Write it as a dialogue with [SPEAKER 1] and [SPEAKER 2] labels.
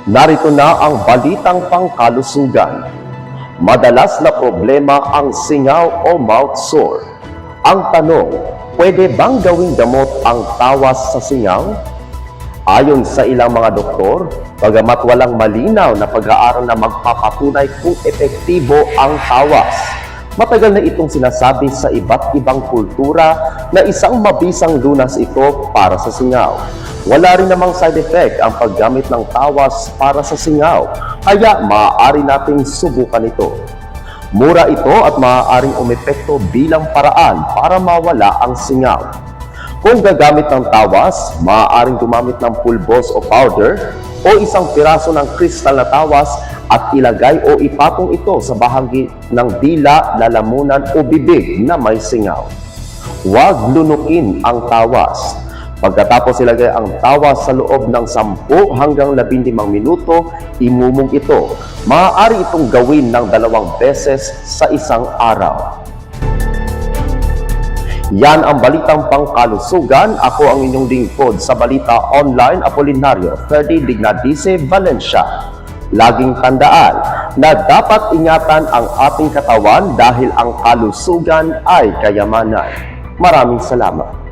[SPEAKER 1] Narito na ang balitang pangkalusugan. Madalas na problema ang singaw o mouth sore. Ang tanong, pwede bang gawing gamot ang tawas sa singaw? Ayon sa ilang mga doktor, bagamat walang malinaw na pag-aaral na magpapatunay kung epektibo ang tawas, matagal na itong sinasabi sa iba't ibang kultura na isang mabisang lunas ito para sa singaw. Wala rin namang side effect ang paggamit ng tawas para sa singaw, kaya maaari nating subukan ito. Mura ito at maaaring umepekto bilang paraan para mawala ang singaw. Kung gagamit ng tawas, maaaring gumamit ng pulbos o powder o isang piraso ng kristal na tawas at ilagay o ipatong ito sa bahagi ng dila, lalamunan o bibig na may singaw. Huwag lunukin ang tawas. Pagkatapos ilagay ang tawas sa loob ng 10 hanggang 15 minuto, imumog ito. Maaari itong gawin ng 2 beses sa isang araw. Yan ang balitang pangkalusugan. Ako ang inyong lingkod sa Balita Online, Apolinario Ferdy Dignadice, Valencia. Laging tandaan na dapat ingatan ang ating katawan dahil ang kalusugan ay kayamanan. Maraming salamat.